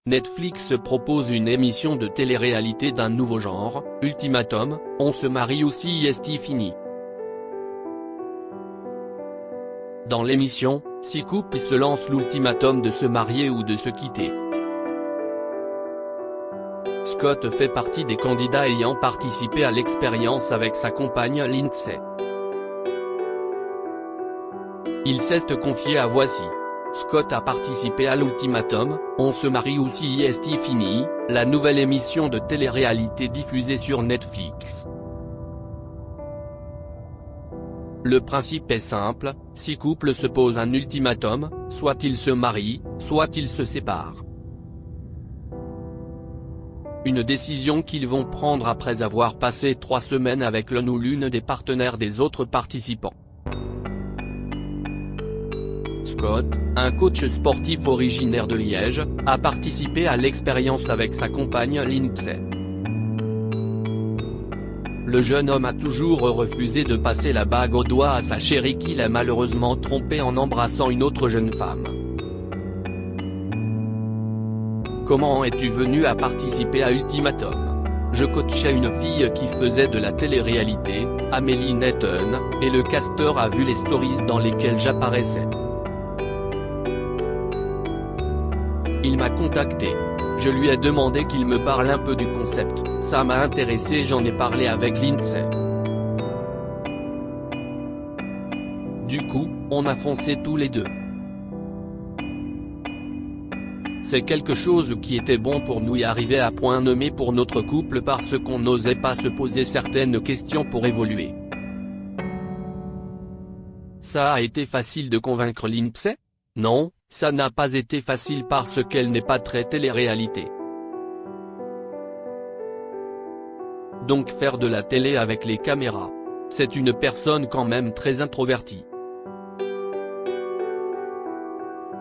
Netflix propose une émission de télé-réalité d'un nouveau genre, Ultimatum, on se marie ou si est fini. Dans l'émission, 6 couples se lancent l'ultimatum de se marier ou de se quitter. Scott fait partie des candidats ayant participé à l'expérience avec sa compagne Lindsay. Il s'est confié à Voici. Scott a participé à l'ultimatum, on se marie ou si est fini, la nouvelle émission de télé-réalité diffusée sur Netflix. Le principe est simple, 6 couples se posent un ultimatum, soit ils se marient, soit ils se séparent. Une décision qu'ils vont prendre après avoir passé 3 semaines avec l'un ou l'une des partenaires des autres participants. Scott, un coach sportif originaire de Liège, a participé à l'expérience avec sa compagne Lindsay. Le jeune homme a toujours refusé de passer la bague au doigt à sa chérie qu'il a malheureusement trompée en embrassant une autre jeune femme. Comment es-tu venu à participer à Ultimatum? Je coachais une fille qui faisait de la télé-réalité, Amélie Netton, et le casteur a vu les stories dans lesquelles j'apparaissais. Il m'a contacté. Je lui ai demandé qu'il me parle un peu du concept, ça m'a intéressé et j'en ai parlé avec Lindsay. Du coup, on a foncé tous les deux. C'est quelque chose qui était bon pour nous y arriver à point nommé pour notre couple parce qu'on n'osait pas se poser certaines questions pour évoluer. Ça a été facile de convaincre Lindsay? Non, ça n'a pas été facile parce qu'elle n'est pas très télé-réalité. Donc faire de la télé avec les caméras. C'est une personne quand même très introvertie.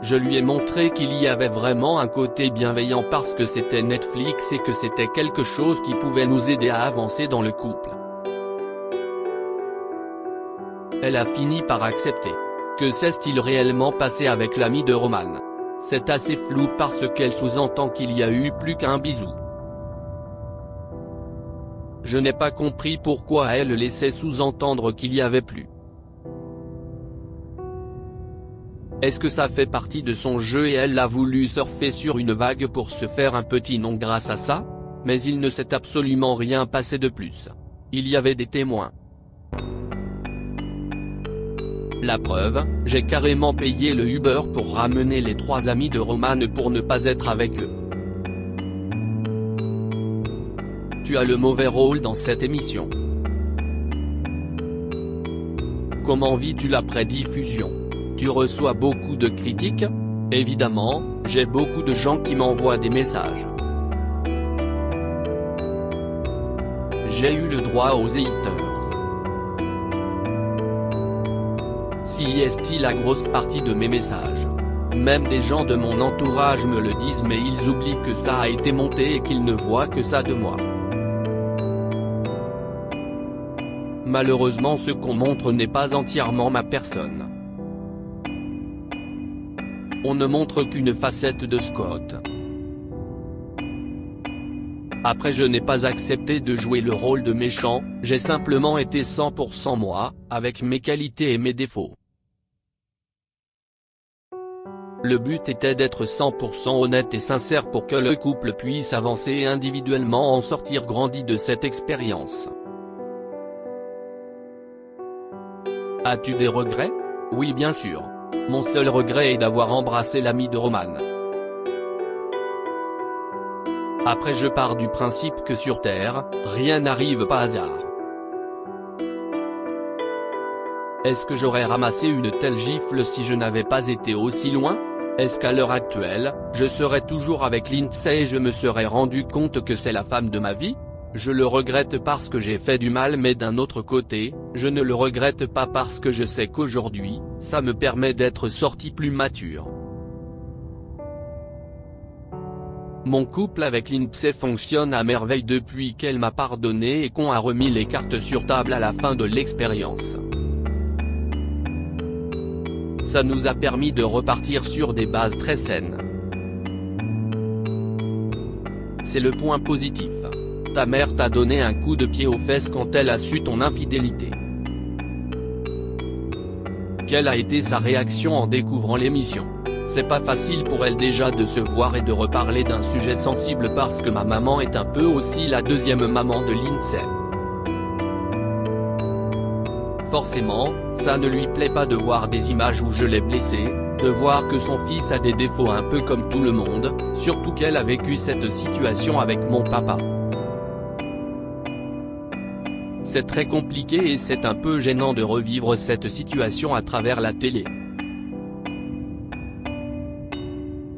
Je lui ai montré qu'il y avait vraiment un côté bienveillant parce que c'était Netflix et que c'était quelque chose qui pouvait nous aider à avancer dans le couple. Elle a fini par accepter. Que s'est-il réellement passé avec l'ami de Roman? C'est assez flou parce qu'elle sous-entend qu'il y a eu plus qu'un bisou. Je n'ai pas compris pourquoi elle laissait sous-entendre qu'il y avait plus. Est-ce que ça fait partie de son jeu et elle a voulu surfer sur une vague pour se faire un petit nom grâce à ça? Mais il ne s'est absolument rien passé de plus. Il y avait des témoins. La preuve, j'ai carrément payé le Uber pour ramener les 3 amis de Roman pour ne pas être avec eux. Tu as le mauvais rôle dans cette émission. Comment vis-tu la prédiffusion? Tu reçois beaucoup de critiques? Évidemment, j'ai beaucoup de gens qui m'envoient des messages. J'ai eu le droit aux haters. Si est la grosse partie de mes messages. Même des gens de mon entourage me le disent mais ils oublient que ça a été monté et qu'ils ne voient que ça de moi. Malheureusement ce qu'on montre n'est pas entièrement ma personne. On ne montre qu'une facette de Scott. Après je n'ai pas accepté de jouer le rôle de méchant, j'ai simplement été 100% moi, avec mes qualités et mes défauts. Le but était d'être 100% honnête et sincère pour que le couple puisse avancer et individuellement en sortir grandi de cette expérience. As-tu des regrets? Oui bien sûr. Mon seul regret est d'avoir embrassé l'ami de Roman. Après je pars du principe que sur Terre, rien n'arrive par hasard. Est-ce que j'aurais ramassé une telle gifle si je n'avais pas été aussi loin? Est-ce qu'à l'heure actuelle, je serais toujours avec Lindsay et je me serais rendu compte que c'est la femme de ma vie? Je le regrette parce que j'ai fait du mal mais d'un autre côté, je ne le regrette pas parce que je sais qu'aujourd'hui, ça me permet d'être sorti plus mature. Mon couple avec Lindsay fonctionne à merveille depuis qu'elle m'a pardonné et qu'on a remis les cartes sur table à la fin de l'expérience. Ça nous a permis de repartir sur des bases très saines. c'est le point positif. Ta mère t'a donné un coup de pied aux fesses quand elle a su ton infidélité. Quelle a été sa réaction en découvrant l'émission? C'est pas facile pour elle déjà de se voir et de reparler d'un sujet sensible parce que ma maman est un peu aussi la deuxième maman de Lindsay. Forcément, ça ne lui plaît pas de voir des images où je l'ai blessée, de voir que son fils a des défauts un peu comme tout le monde, surtout qu'elle a vécu cette situation avec mon papa. C'est très compliqué et c'est un peu gênant de revivre cette situation à travers la télé.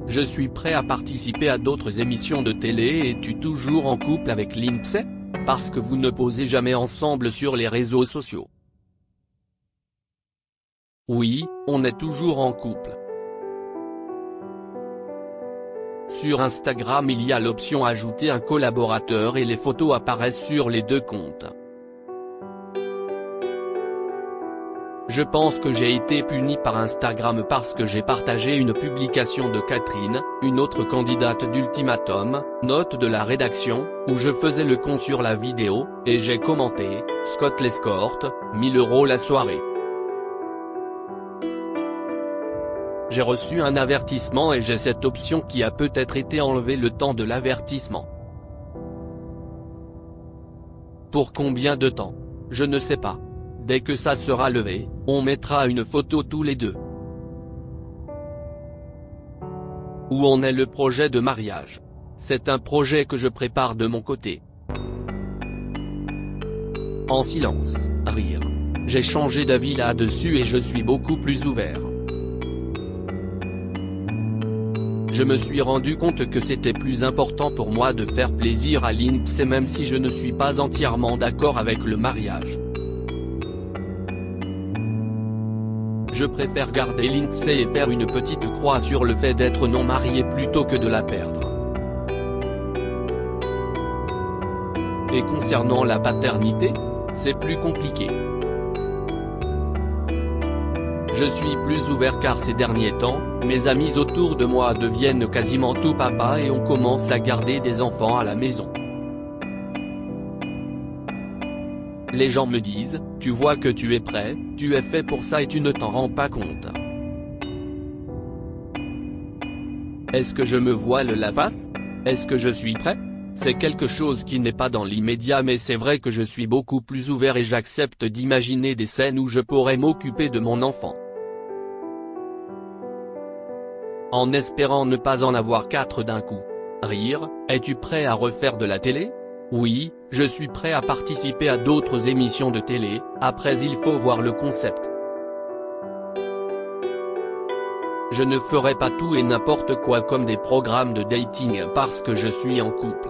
Je suis prêt à participer à d'autres émissions de télé. Es-tu toujours en couple avec Lindsay? Parce que vous ne posez jamais ensemble sur les réseaux sociaux. Oui, on est toujours en couple. Sur Instagram il y a l'option ajouter un collaborateur et les photos apparaissent sur les deux comptes. Je pense que j'ai été puni par Instagram parce que j'ai partagé une publication de Catherine, une autre candidate d'Ultimatum, note de la rédaction, où je faisais le con sur la vidéo, et j'ai commenté, Scott l'escorte, 1000 € la soirée. J'ai reçu un avertissement et j'ai cette option qui a peut-être été enlevée le temps de l'avertissement. Pour combien de temps? Je ne sais pas. Dès que ça sera levé, on mettra une photo tous les deux. Où en est le projet de mariage? C'est un projet que je prépare de mon côté. En silence, rire. J'ai changé d'avis là-dessus et je suis beaucoup plus ouvert. Je me suis rendu compte que c'était plus important pour moi de faire plaisir à Lindsay même si je ne suis pas entièrement d'accord avec le mariage. Je préfère garder Lindsay et faire une petite croix sur le fait d'être non marié plutôt que de la perdre. Et concernant la paternité, c'est plus compliqué. Je suis plus ouvert car ces derniers temps, mes amis autour de moi deviennent quasiment tout papa et on commence à garder des enfants à la maison. Les gens me disent, tu vois que tu es prêt, tu es fait pour ça et tu ne t'en rends pas compte. Est-ce que je me voile la face? Est-ce que je suis prêt? C'est quelque chose qui n'est pas dans l'immédiat mais c'est vrai que je suis beaucoup plus ouvert et j'accepte d'imaginer des scènes où je pourrais m'occuper de mon enfant. En espérant ne pas en avoir 4 d'un coup. Rire, es-tu prêt à refaire de la télé? Oui, je suis prêt à participer à d'autres émissions de télé, après il faut voir le concept. Je ne ferai pas tout et n'importe quoi comme des programmes de dating parce que je suis en couple.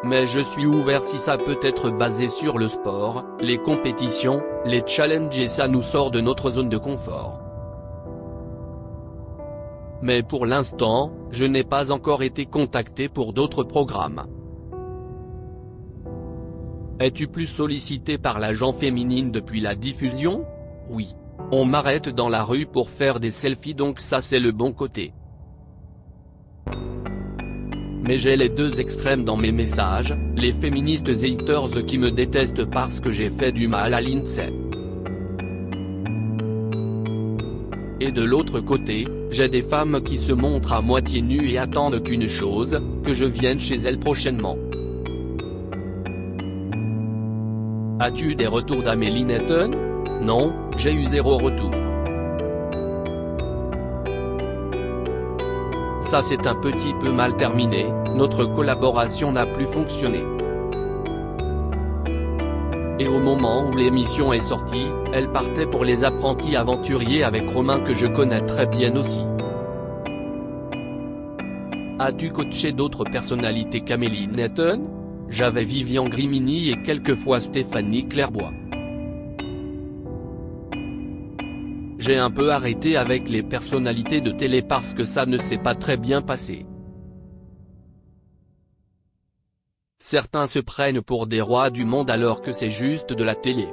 Mais je suis ouvert si ça peut être basé sur le sport, les compétitions, les challenges et ça nous sort de notre zone de confort. Mais pour l'instant, je n'ai pas encore été contacté pour d'autres programmes. Es-tu plus sollicité par l'agent féminine depuis la diffusion? Oui. On m'arrête dans la rue pour faire des selfies donc ça c'est le bon côté. Mais j'ai les deux extrêmes dans mes messages, les féministes haters qui me détestent parce que j'ai fait du mal à Lindsay. Et de l'autre côté, j'ai des femmes qui se montrent à moitié nues et attendent qu'une chose, que je vienne chez elles prochainement. As-tu des retours d'Amélie Netton? Non, j'ai eu 0 retour. Ça c'est un petit peu mal terminé, notre collaboration n'a plus fonctionné. Et au moment où l'émission est sortie, elle partait pour Les Apprentis Aventuriers avec Romain que je connais très bien aussi. As-tu coaché d'autres personnalités qu'Amélie Netton? J'avais Vivian Grimini et quelquefois Stéphanie Clairbois. J'ai un peu arrêté avec les personnalités de télé parce que ça ne s'est pas très bien passé. Certains se prennent pour des rois du monde alors que c'est juste de la télé.